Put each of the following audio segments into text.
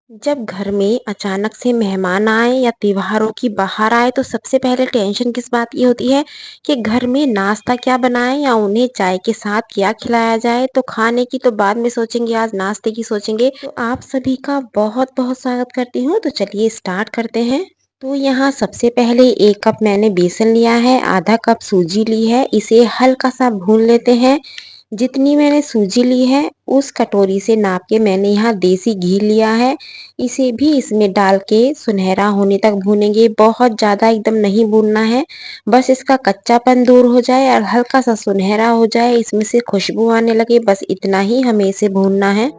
जब घर में अचानक से मेहमान आए या त्योहारों की बाहर आए तो सबसे पहले टेंशन किस बात की होती है कि घर में नाश्ता क्या बनाएं या उन्हें चाय के साथ क्या खिलाया जाए। तो खाने की तो बाद में सोचेंगे, आज नाश्ते की सोचेंगे। तो आप सभी का बहुत बहुत स्वागत करती हूँ। तो चलिए स्टार्ट करते हैं। तो यहाँ सबसे पहले 1 कप मैंने बेसन लिया है, आधा कप सूजी ली है, इसे हल्का सा भून लेते हैं। जितनी मैंने सूजी ली है उस कटोरी से नाप के मैंने यहाँ देसी घी लिया है। इसे भी इसमें डाल के सुनहरा होने तक भूनेंगे, बहुत ज़्यादा एकदम नहीं भूनना है। बस इसका कच्चापन दूर हो जाए और हल्का सा सुनहरा हो जाए, इसमें से खुशबू आने लगे, बस इतना ही हमें इसे भूनना है।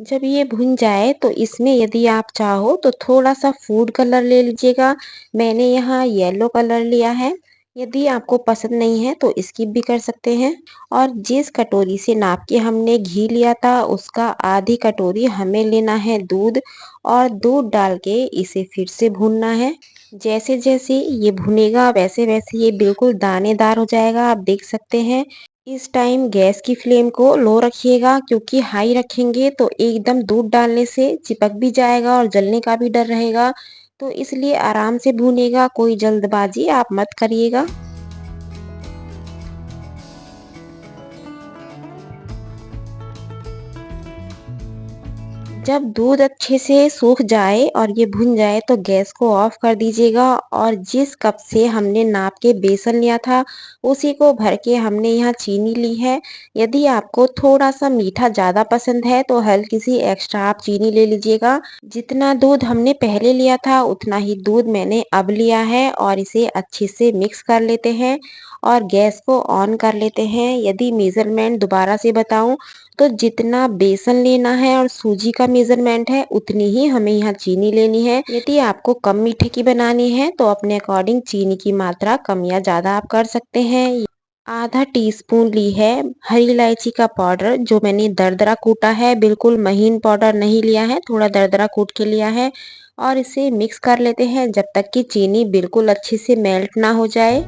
जब ये भुन जाए तो इसमें यदि आप चाहो तो थोड़ा सा फूड कलर ले लीजिएगा। मैंने यहाँ येलो कलर लिया है। यदि आपको पसंद नहीं है तो स्किप भी कर सकते हैं। और जिस कटोरी से नाप के हमने घी लिया था उसका आधी कटोरी हमें लेना है दूध, और दूध डाल के इसे फिर से भूनना है। जैसे जैसे ये भुनेगा वैसे वैसे ये बिल्कुल दानेदार हो जाएगा, आप देख सकते हैं। इस टाइम गैस की फ्लेम को लो रखिएगा, क्योंकि हाई रखेंगे तो एकदम दूध डालने से चिपक भी जाएगा और जलने का भी डर रहेगा। तो इसलिए आराम से भूनेगा, कोई जल्दबाजी आप मत करिएगा। जब दूध अच्छे से सूख जाए और ये भुन जाए तो गैस को ऑफ कर दीजिएगा, और जिस कप से हमने नाप के बेसन लिया था उसी को भर के हमने यहाँ चीनी ली है। यदि आपको थोड़ा सा मीठा ज़्यादा पसंद है तो हल्की सी एक्स्ट्रा आप चीनी ले लीजिएगा। जितना दूध हमने पहले लिया था उतना ही दूध मैंने अब लिया है, और इसे अच्छे से मिक्स कर लेते हैं और गैस को ऑन कर लेते हैं। यदि मेजरमेंट दोबारा से बताऊं तो जितना बेसन लेना है और सूजी का मेजरमेंट है उतनी ही हमें यहाँ चीनी लेनी है। यदि आपको कम मीठे की बनानी है तो अपने अकॉर्डिंग चीनी की मात्रा कम या ज़्यादा आप कर सकते हैं। आधा टीस्पून ली है हरी इलायची का पाउडर, जो मैंने दरदरा कूटा है, बिल्कुल महीन पाउडर नहीं लिया है, थोड़ा दरदरा कूट के लिया है। और इसे मिक्स कर लेते हैं जब तक कि चीनी बिल्कुल अच्छे से मेल्ट ना हो जाए।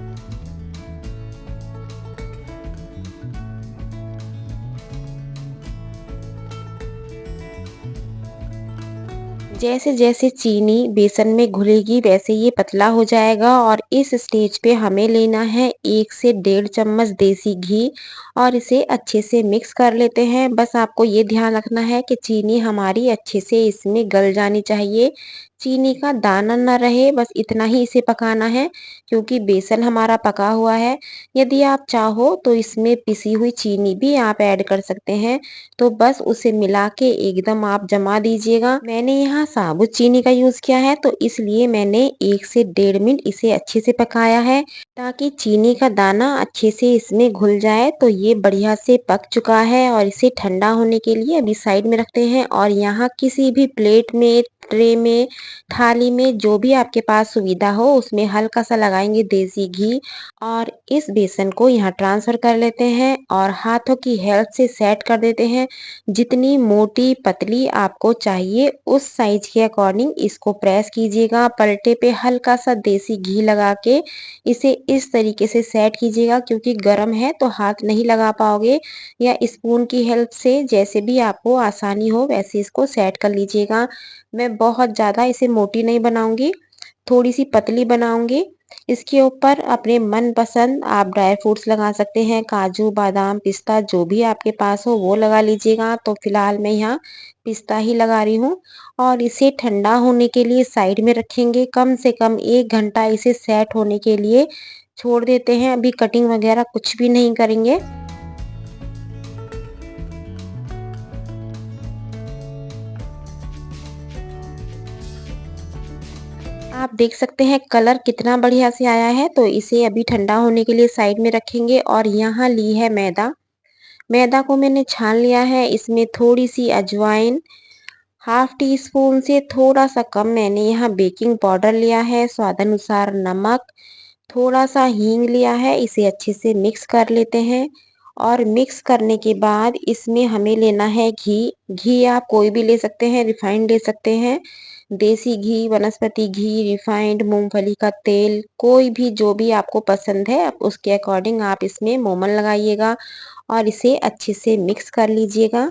जैसे जैसे चीनी बेसन में घुलेगी वैसे ये पतला हो जाएगा, और इस स्टेज पे हमें लेना है 1 से 1.5 चम्मच देसी घी, और इसे अच्छे से मिक्स कर लेते हैं। बस आपको ये ध्यान रखना है कि चीनी हमारी अच्छे से इसमें गल जानी चाहिए, चीनी का दाना न रहे, बस इतना ही इसे पकाना है, क्योंकि बेसन हमारा पका हुआ है। यदि आप चाहो तो इसमें पिसी हुई चीनी भी आप ऐड कर सकते हैं। तो बस उसे मिला के एकदम आप जमा दीजिएगा। मैंने यहाँ साबुत चीनी का यूज़ किया है, तो इसलिए मैंने 1 से 1.5 मिनट इसे अच्छे से पकाया है, ताकि चीनी का दाना अच्छे से इसमें घुल जाए। तो ये बढ़िया से पक चुका है, और इसे ठंडा होने के लिए अभी साइड में रखते हैं। और यहाँ किसी भी प्लेट में, ट्रे में, थाली में, जो भी आपके पास सुविधा हो उसमें हल्का सा लगाएंगे देसी घी, और इस बेसन को यहाँ ट्रांसफर कर लेते हैं और हाथों की हेल्प से सेट कर देते हैं। जितनी मोटी पतली आपको चाहिए उस साइज के अकॉर्डिंग इसको प्रेस कीजिएगा। पलटे पे हल्का सा देसी घी लगा के इसे इस तरीके से सेट कीजिएगा, क्योंकि गर्म है तो हाथ नहीं लगा पाओगे, या स्पून की हेल्प से जैसे भी आपको आसानी हो वैसे इसको सेट कर लीजिएगा। मैं बहुत ज़्यादा इसे मोटी नहीं बनाऊंगी, थोड़ी सी पतली बनाऊंगी। इसके ऊपर अपने मनपसंद आप ड्राई फ्रूट्स लगा सकते हैं, काजू बादाम पिस्ता जो भी आपके पास हो वो लगा लीजिएगा। तो फिलहाल मैं यहाँ पिस्ता ही लगा रही हूँ, और इसे ठंडा होने के लिए साइड में रखेंगे। कम से कम 1 घंटा इसे सेट होने के लिए छोड़ देते हैं। अभी कटिंग वगैरह कुछ भी नहीं करेंगे। आप देख सकते हैं कलर कितना बढ़िया से आया है। तो इसे अभी ठंडा होने के लिए साइड में रखेंगे। और यहाँ ली है मैदा, मैदा को मैंने छान लिया है, इसमें थोड़ी-सी अजवाइन, हाफ टी स्पून से थोड़ा-सा कम मैंने यहाँ बेकिंग पाउडर लिया है, स्वादानुसार नमक, थोड़ा-सा हींग लिया है, इसे अच्छे से मिक्स कर लेते हैं। और मिक्स करने के बाद इसमें हमें लेना है घी। घी आप कोई भी ले सकते हैं, रिफाइंड ले सकते हैं, देसी घी, वनस्पति घी, रिफाइंड, मूँगफली का तेल, कोई भी जो भी आपको पसंद है आप उसके अकॉर्डिंग आप इसमें मोमन लगाइएगा और इसे अच्छे से मिक्स कर लीजिएगा।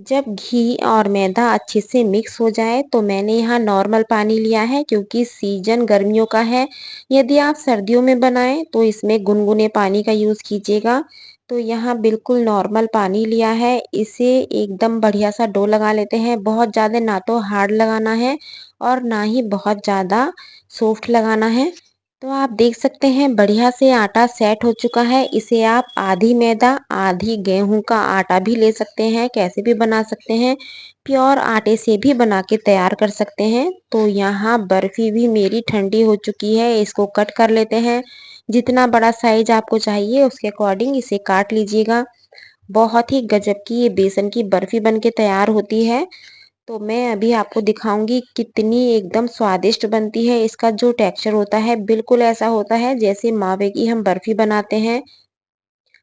जब घी और मैदा अच्छे से मिक्स हो जाए तो मैंने यहाँ नॉर्मल पानी लिया है, क्योंकि सीजन गर्मियों का है। यदि आप सर्दियों में बनाएं तो इसमें गुनगुने पानी का यूज़ कीजिएगा। तो यहाँ बिल्कुल नॉर्मल पानी लिया है, इसे एकदम बढ़िया सा डो लगा लेते हैं। बहुत ज़्यादा ना तो हार्ड लगाना है और ना ही बहुत ज़्यादा सॉफ्ट लगाना है। तो आप देख सकते हैं बढ़िया से आटा सेट हो चुका है। इसे आप आधी मैदा आधी गेहूं का आटा भी ले सकते हैं, कैसे भी बना सकते हैं। प्योर आटे से भी बना के तैयार कर सकते हैं। तो यहाँ बर्फी भी मेरी ठंडी हो चुकी है, इसको कट कर लेते हैं। जितना बड़ा साइज आपको चाहिए उसके अकॉर्डिंग इसे काट लीजिएगा। बहुत ही गजब की ये बेसन की बर्फी बन के तैयार होती है। तो मैं अभी आपको दिखाऊंगी कितनी एकदम स्वादिष्ट बनती है। इसका जो टेक्सचर होता है बिल्कुल ऐसा होता है जैसे मावे की हम बर्फी बनाते हैं।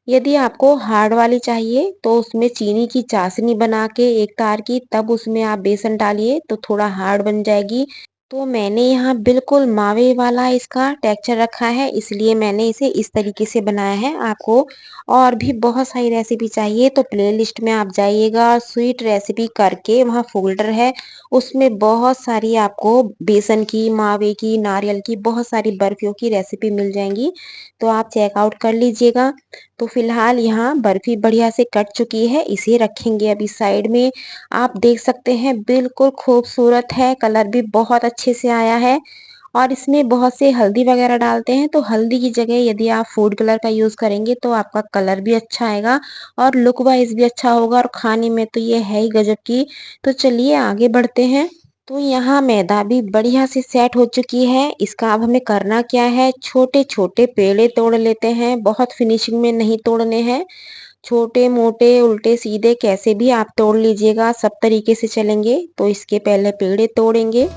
यदि आपको हार्ड वाली चाहिए तो उसमें चीनी की चाशनी बना के एक तार की, तब उसमें आप बेसन डालिए तो थोड़ा हार्ड बन जाएगी। तो मैंने यहाँ बिल्कुल मावे वाला इसका टेक्सचर रखा है, इसलिए मैंने इसे इस तरीके से बनाया है। आपको और भी बहुत सारी रेसिपी चाहिए तो प्लेलिस्ट में आप जाइएगा, स्वीट रेसिपी करके वहाँ फोल्डर है, उसमें बहुत सारी आपको बेसन की, मावे की, नारियल की बहुत सारी बर्फियों की रेसिपी मिल जाएंगी। तो आप चेकआउट कर लीजिएगा। तो फिलहाल यहाँ बर्फी बढ़िया से कट चुकी है, इसे रखेंगे अभी साइड में। आप देख सकते हैं बिल्कुल खूबसूरत है, कलर भी बहुत अच्छे से आया है। और इसमें बहुत से हल्दी वगैरह डालते हैं, तो हल्दी की जगह यदि आप फूड कलर का यूज़ करेंगे तो आपका कलर भी अच्छा आएगा और लुक वाइज भी अच्छा होगा, और खाने में तो ये है ही गजब की। तो चलिए आगे बढ़ते हैं। तो यहाँ मैदा भी बढ़िया से सेट हो चुकी है। इसका अब हमें करना क्या है, छोटे छोटे पेड़े तोड़ लेते हैं, बहुत फिनिशिंग में नहीं तोड़ने हैं। छोटे मोटे उल्टे सीधे कैसे भी आप तोड़ लीजिएगा, सब तरीके से चलेंगे। तो इसके पहले पेड़े तोड़ेंगे।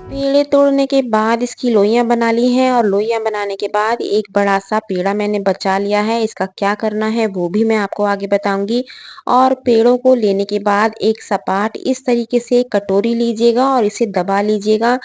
पेड़े तोड़ने के बाद इसकी लोइयां बना ली हैं, और लोइयां बनाने के बाद एक बड़ा सा पेड़ा मैंने बचा लिया है। इसका क्या करना है वो भी मैं आपको आगे बताऊंगी। और पेड़ों को लेने के बाद एक सपाट इस तरीके से कटोरी लीजिएगा और इसे दबा लीजिएगा।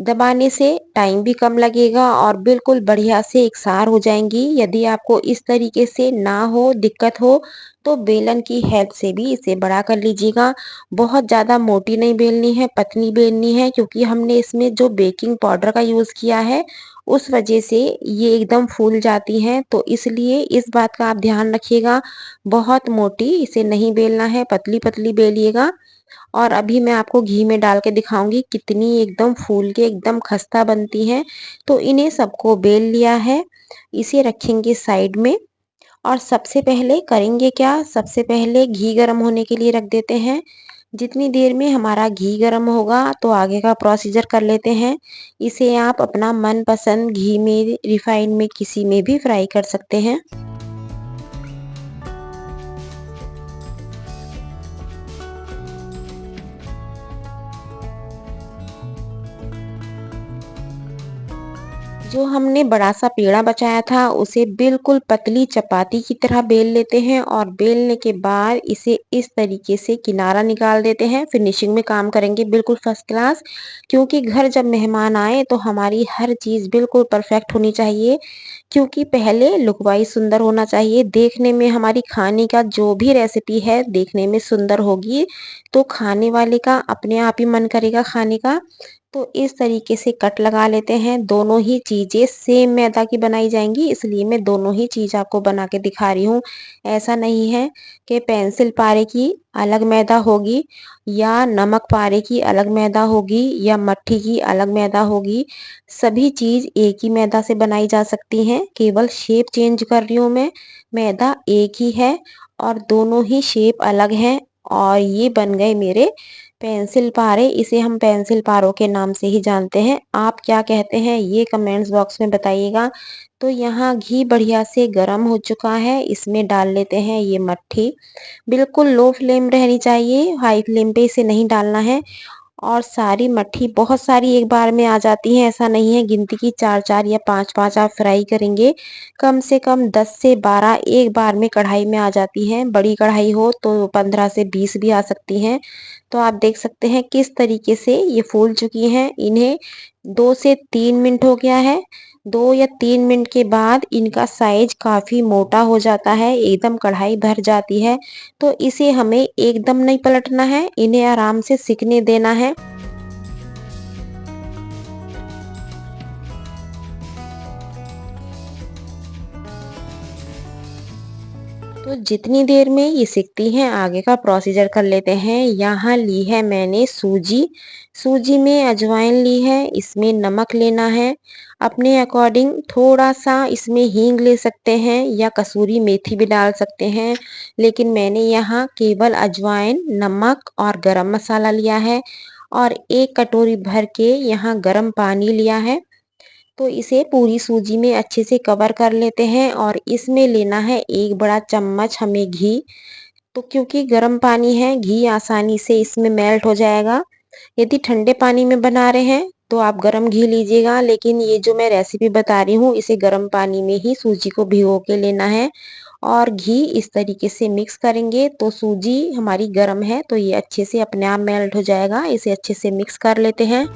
दबाने से टाइम भी कम लगेगा और बिल्कुल बढ़िया से एकसार हो जाएंगी। यदि आपको इस तरीके से ना हो, दिक्कत हो, तो बेलन की हेल्प से भी इसे बड़ा कर लीजिएगा। बहुत ज़्यादा मोटी नहीं बेलनी है, पतली बेलनी है, क्योंकि हमने इसमें जो बेकिंग पाउडर का यूज़ किया है उस वजह से ये एकदम फूल जाती हैं। तो इसलिए इस बात का आप ध्यान रखिएगा, बहुत मोटी इसे नहीं बेलना है, पतली पतली बेलिएगा। और अभी मैं आपको घी में डाल के दिखाऊंगी कितनी एकदम फूल के एकदम खस्ता बनती हैं। तो इन्हें सबको बेल लिया है, इसे रखेंगे साइड में। और सबसे पहले करेंगे क्या, सबसे पहले घी गर्म होने के लिए रख देते हैं। जितनी देर में हमारा घी गर्म होगा तो आगे का प्रोसीजर कर लेते हैं। इसे आप अपना मनपसंद घी में, रिफाइन में, किसी में भी फ्राई कर सकते हैं। जो हमने बड़ा सा पेड़ा बचाया था उसे बिल्कुल पतली चपाती की तरह बेल लेते हैं, और बेलने के बाद इसे इस तरीके से किनारा निकाल देते हैं। फिनिशिंग में काम करेंगे बिल्कुल फर्स्ट क्लास, क्योंकि घर जब मेहमान आए तो हमारी हर चीज़ बिल्कुल परफेक्ट होनी चाहिए। क्योंकि पहले लुक वाइज सुंदर होना चाहिए, देखने में हमारी खाने का जो भी रेसिपी है देखने में सुंदर होगी तो खाने वाले का अपने आप ही मन करेगा खाने का। तो इस तरीके से कट लगा लेते हैं। दोनों ही चीज़ें सेम मैदा की बनाई जाएँगी, इसलिए मैं दोनों ही चीज़ आपको बना के दिखा रही हूँ। ऐसा नहीं है कि पेंसिल पारे की अलग मैदा होगी या नमक पारे की अलग मैदा होगी या मट्ठी की अलग मैदा होगी। सभी चीज़ एक ही मैदा से बनाई जा सकती हैं, केवल शेप चेंज कर रही हूँ मैं। मैदा एक ही है और दोनों ही शेप अलग हैं और ये बन गए मेरे पेंसिल पारे। इसे हम पेंसिल पारों के नाम से ही जानते हैं। आप क्या कहते हैं ये कमेंट्स बॉक्स में बताइएगा। तो यहाँ घी बढ़िया से गरम हो चुका है, इसमें डाल लेते हैं ये मट्ठी। बिल्कुल लो फ्लेम रहनी चाहिए, हाई फ्लेम पे इसे नहीं डालना है। और सारी मट्ठी बहुत सारी एक बार में आ जाती हैं, ऐसा नहीं है। गिनती की 4-4 या 5-5 आप फ्राई करेंगे, कम से कम 10 से 12 एक बार में कढ़ाई में आ जाती हैं। बड़ी कढ़ाई हो तो 15 से 20 भी आ सकती हैं। तो आप देख सकते हैं किस तरीके से ये फूल चुकी हैं। इन्हें 2 से 3 मिनट हो गया है। 2 या 3 मिनट के बाद इनका साइज काफ़ी मोटा हो जाता है, एकदम कढ़ाई भर जाती है। तो इसे हमें एकदम नहीं पलटना है, इन्हें आराम से सिकने देना है। तो जितनी देर में ये सिकती हैं आगे का प्रोसीजर कर लेते हैं। यहाँ ली है मैंने सूजी, सूजी में अजवाइन ली है, इसमें नमक लेना है अपने अकॉर्डिंग। थोड़ा-सा इसमें हींग ले सकते हैं या कसूरी मेथी भी डाल सकते हैं, लेकिन मैंने यहाँ केवल अजवाइन, नमक और गरम मसाला लिया है और 1 कटोरी भर के यहाँ गरम पानी लिया है। तो इसे पूरी सूजी में अच्छे से कवर कर लेते हैं और इसमें लेना है 1 बड़ा चम्मच हमें घी। तो क्योंकि गर्म पानी है, घी आसानी से इसमें मेल्ट हो जाएगा। यदि ठंडे पानी में बना रहे हैं तो आप गरम घी लीजिएगा, लेकिन ये जो मैं रेसिपी बता रही हूँ इसे गरम पानी में ही सूजी को भिगो के लेना है। और घी इस तरीके से मिक्स करेंगे तो सूजी हमारी गरम है तो ये अच्छे से अपने आप मेल्ट हो जाएगा। इसे अच्छे से मिक्स कर लेते हैं।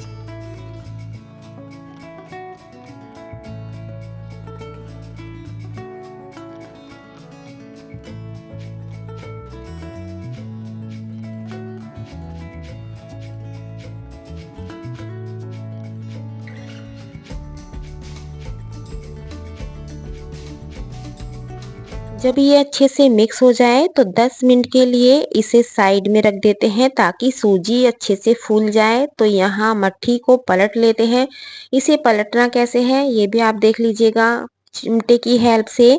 जब ये अच्छे से मिक्स हो जाए तो 10 मिनट के लिए इसे साइड में रख देते हैं ताकि सूजी अच्छे से फूल जाए। तो यहाँ मट्ठी को पलट लेते हैं। इसे पलटना कैसे है ये भी आप देख लीजिएगा। चिमटे की हेल्प से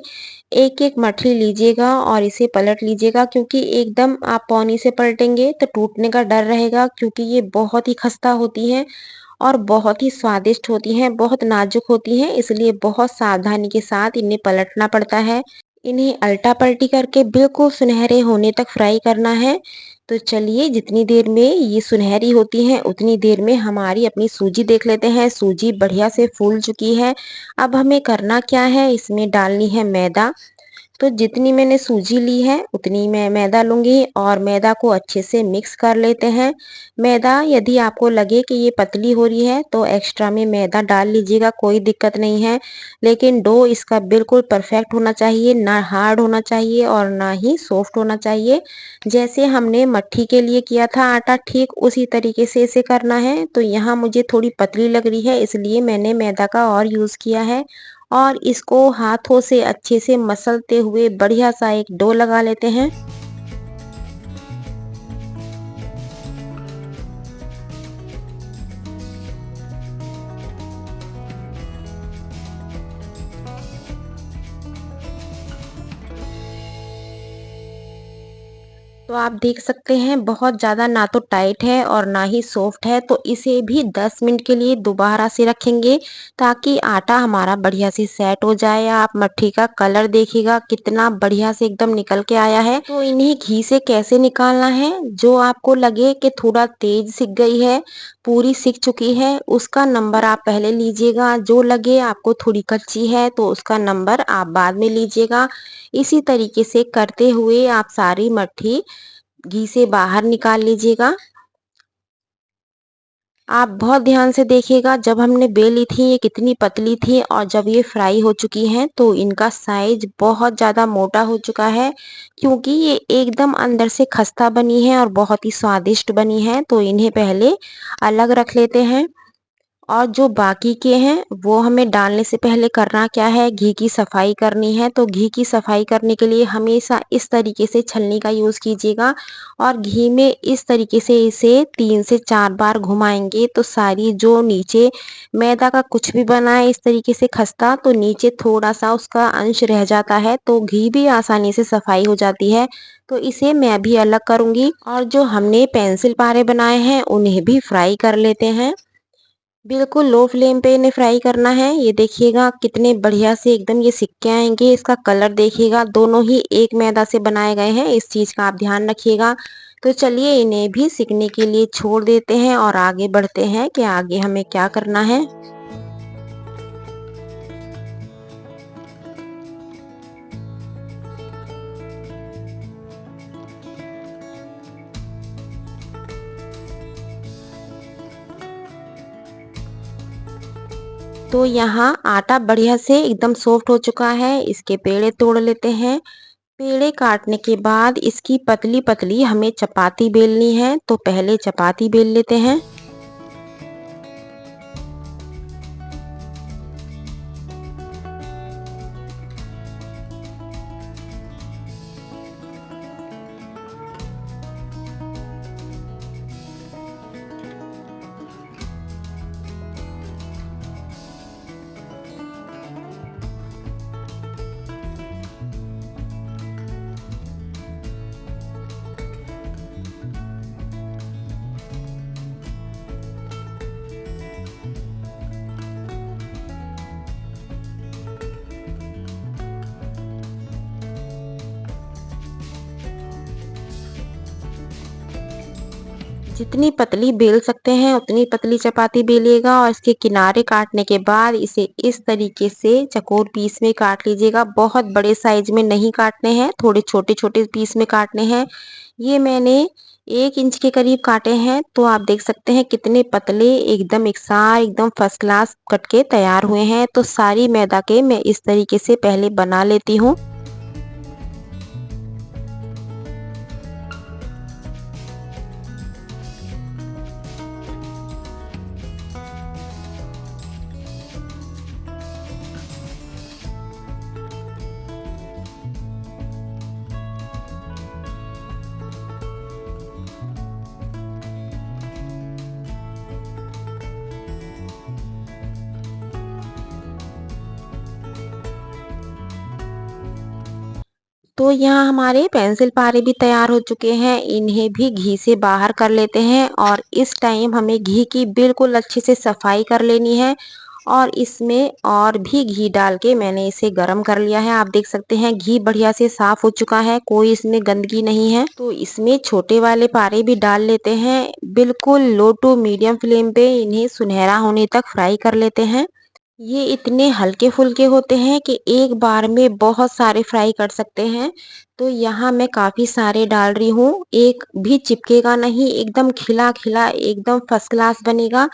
एक-एक मट्ठी लीजिएगा और इसे पलट लीजिएगा, क्योंकि एकदम आप पौनी से पलटेंगे तो टूटने का डर रहेगा, क्योंकि ये बहुत ही खस्ता होती हैं और बहुत ही स्वादिष्ट होती हैं, बहुत नाजुक होती हैं, इसलिए बहुत सावधानी के साथ इन्हें पलटना पड़ता है। इन्हें अल्टा-पल्टी करके बिल्कुल सुनहरे होने तक फ्राई करना है। तो चलिए जितनी देर में ये सुनहरी होती हैं उतनी देर में हमारी अपनी सूजी देख लेते हैं। सूजी बढ़िया से फूल चुकी है। अब हमें करना क्या है, इसमें डालनी है मैदा। तो जितनी मैंने सूजी ली है उतनी मैं मैदा लूँगी और मैदा को अच्छे से मिक्स कर लेते हैं। मैदा यदि आपको लगे कि ये पतली हो रही है तो एक्स्ट्रा में मैदा डाल लीजिएगा, कोई दिक्कत नहीं है। लेकिन डो इसका बिल्कुल परफेक्ट होना चाहिए, ना हार्ड होना चाहिए और ना ही सॉफ्ट होना चाहिए। जैसे हमने मट्ठी के लिए किया था आटा, ठीक उसी तरीके से इसे करना है। तो यहाँ मुझे थोड़ी पतली लग रही है, इसलिए मैंने मैदा का और यूज़ किया है। और इसको हाथों से अच्छे से मसलते हुए बढ़िया सा एक डो लगा लेते हैं। तो आप देख सकते हैं बहुत ज़्यादा ना तो टाइट है और ना ही सॉफ्ट है, तो इसे भी 10 मिनट के लिए दोबारा से रखेंगे ताकि आटा हमारा बढ़िया से सेट हो जाए। आप मट्ठी का कलर देखिएगा कितना बढ़िया से एकदम निकल के आया है। तो इन्हें घी से कैसे निकालना है, जो आपको लगे कि थोड़ा तेज सिक गई है, पूरी सिक चुकी है, उसका नंबर आप पहले लीजिएगा। जो लगे आपको थोड़ी कच्ची है तो उसका नंबर आप बाद में लीजिएगा। इसी तरीके से करते हुए आप सारी मट्ठी घी से बाहर निकाल लीजिएगा। आप बहुत ध्यान से देखिएगा, जब हमने बेली थी ये कितनी पतली थी और जब ये फ्राई हो चुकी हैं तो इनका साइज बहुत ज़्यादा मोटा हो चुका है, क्योंकि ये एकदम अंदर से खस्ता बनी है और बहुत ही स्वादिष्ट बनी है। तो इन्हें पहले अलग रख लेते हैं। और जो बाकी के हैं वो हमें डालने से पहले करना क्या है, घी की सफाई करनी है। तो घी की सफाई करने के लिए हमेशा इस तरीके से छलनी का यूज़ कीजिएगा और घी में इस तरीके से इसे 3 से 4 बार घुमाएंगे तो सारी जो नीचे मैदा का कुछ भी बना है इस तरीके से खस्ता, तो नीचे थोड़ा सा उसका अंश रह जाता है तो घी भी आसानी से सफाई हो जाती है। तो इसे मैं भी अलग करूंगी और जो हमने पेंसिल पारे बनाए हैं उन्हें भी फ्राई कर लेते हैं। बिल्कुल लो फ्लेम पे इन्हें फ्राई करना है। ये देखिएगा कितने बढ़िया से एकदम ये सिक के आएंगे। इसका कलर देखिएगा, दोनों ही एक मैदा से बनाए गए हैं, इस चीज़ का आप ध्यान रखिएगा। तो चलिए इन्हें भी सिकने के लिए छोड़ देते हैं और आगे बढ़ते हैं कि आगे हमें क्या करना है। तो यहाँ आटा बढ़िया से एकदम सॉफ्ट हो चुका है, इसके पेड़े तोड़ लेते हैं। पेड़े काटने के बाद इसकी पतली पतली हमें चपाती बेलनी है, तो पहले चपाती बेल लेते हैं। जितनी पतली बेल सकते हैं उतनी पतली चपाती बेलिएगा और इसके किनारे काटने के बाद इसे इस तरीके से चकोर पीस में काट लीजिएगा। बहुत बड़े साइज में नहीं काटने हैं, थोड़े छोटे छोटे पीस में काटने हैं। ये मैंने 1 इंच के करीब काटे हैं, तो आप देख सकते हैं कितने पतले एकदम एकसार एकदम फर्स्ट क्लास कट के तैयार हुए हैं। तो सारी मैदा के मैं इस तरीके से पहले बना लेती हूँ। तो यहाँ हमारे पेंसिल पारे भी तैयार हो चुके हैं, इन्हें भी घी से बाहर कर लेते हैं और इस टाइम हमें घी की बिल्कुल अच्छे से सफाई कर लेनी है और इसमें और भी घी डाल के मैंने इसे गरम कर लिया है। आप देख सकते हैं घी बढ़िया से साफ हो चुका है, कोई इसमें गंदगी नहीं है। तो इसमें छोटे वाले पारे भी डाल लेते हैं, बिल्कुल लो टू मीडियम फ्लेम पे इन्हें सुनहरा होने तक फ्राई कर लेते हैं। ये इतने हल्के फुल्के होते हैं कि एक बार में बहुत सारे फ्राई कर सकते हैं। तो यहाँ मैं काफी सारे डाल रही हूँ, एक भी चिपकेगा नहीं, एकदम खिला खिला एकदम फर्स्ट क्लास बनेगा।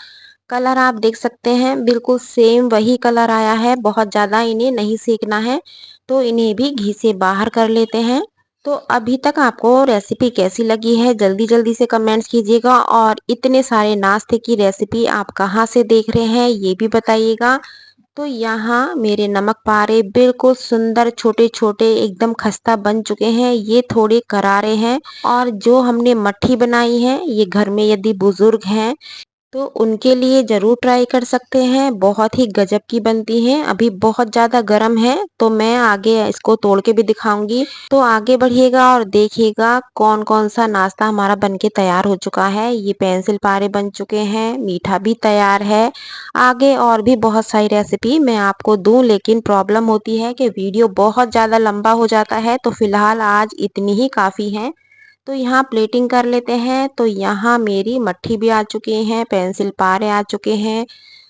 कलर आप देख सकते हैं बिल्कुल सेम वही कलर आया है, बहुत ज्यादा इन्हें नहीं सेकना है। तो इन्हें भी घी से बाहर कर लेते हैं। तो अभी तक आपको रेसिपी कैसी लगी है जल्दी जल्दी से कमेंट्स कीजिएगा और इतने सारे नाश्ते की रेसिपी आप कहाँ से देख रहे हैं ये भी बताइएगा। तो यहाँ मेरे नमक पारे बिल्कुल सुंदर छोटे छोटे एकदम खस्ता बन चुके हैं, ये थोड़े करारे हैं। और जो हमने मट्ठी बनाई है ये घर में यदि बुजुर्ग हैं तो उनके लिए ज़रूर ट्राई कर सकते हैं, बहुत ही गजब की बनती हैं। अभी बहुत ज़्यादा गर्म है तो मैं आगे इसको तोड़ के भी दिखाऊंगी। तो आगे बढ़िएगा और देखिएगा कौन कौन सा नाश्ता हमारा बनके तैयार हो चुका है। ये पेंसिल पारे बन चुके हैं, मीठा भी तैयार है। आगे और भी बहुत सारी रेसिपी मैं आपको दूं, लेकिन प्रॉब्लम होती है कि वीडियो बहुत ज़्यादा लंबा हो जाता है, तो फिलहाल आज इतनी ही काफ़ी है। तो यहाँ प्लेटिंग कर लेते हैं। तो यहाँ मेरी मट्ठी भी आ चुकी है, पेंसिल पारे आ चुके हैं,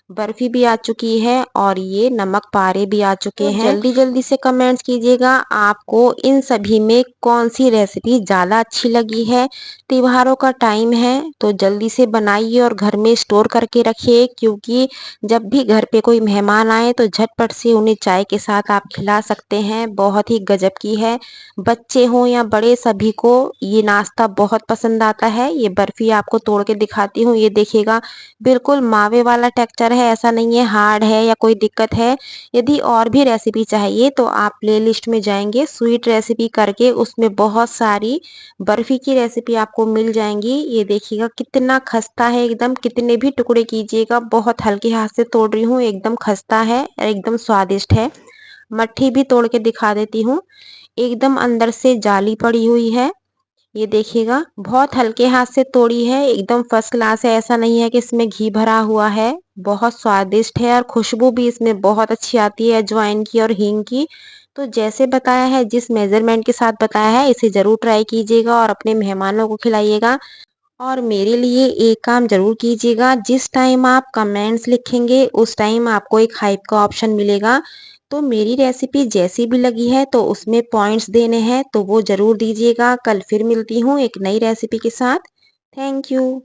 बर्फी भी आ चुकी है और ये नमक पारे भी आ चुके हैं। जल्दी जल्दी से कमेंट्स कीजिएगा आपको इन सभी में कौन सी रेसिपी ज़्यादा अच्छी लगी है। त्योहारों का टाइम है तो जल्दी से बनाइए और घर में स्टोर करके रखिए, क्योंकि जब भी घर पे कोई मेहमान आए तो झटपट से उन्हें चाय के साथ आप खिला सकते हैं। बहुत ही गजब की है, बच्चे हों या बड़े सभी को ये नाश्ता बहुत पसंद आता है। ये बर्फी आपको तोड़ के दिखाती हूँ, ये देखिएगा बिल्कुल मावे वाला टेक्सचर है, ऐसा नहीं है हार्ड है या कोई दिक्कत है। यदि और भी रेसिपी चाहिए तो आप प्लेलिस्ट में जाएंगे स्वीट रेसिपी करके, उसमें बहुत सारी बर्फी की रेसिपी आपको मिल जाएंगी। ये देखिएगा कितना खस्ता है एकदम, कितने भी टुकड़े कीजिएगा, बहुत हल्के हाथ से तोड़ रही हूँ, एकदम खस्ता है और एकदम स्वादिष्ट है। मट्ठी भी तोड़ के दिखा देती हूँ, एकदम अंदर से जाली पड़ी हुई है। ये देखिएगा बहुत हल्के हाथ से तोड़ी है, एकदम फर्स्ट क्लास है, ऐसा नहीं है कि इसमें घी भरा हुआ है। बहुत स्वादिष्ट है और खुशबू भी इसमें बहुत अच्छी आती है अजवाइन की और हींग की। तो जैसे बताया है, जिस मेजरमेंट के साथ बताया है, इसे ज़रूर ट्राई कीजिएगा और अपने मेहमानों को खिलाइएगा। और मेरे लिए एक काम ज़रूर कीजिएगा, जिस टाइम आप कमेंट्स लिखेंगे उस टाइम आपको एक हाइप का ऑप्शन मिलेगा। तो मेरी रेसिपी जैसी भी लगी है तो उसमें पॉइंट्स देने हैं तो वो ज़रूर दीजिएगा। कल फिर मिलती हूँ एक नई रेसिपी के साथ। Thank you.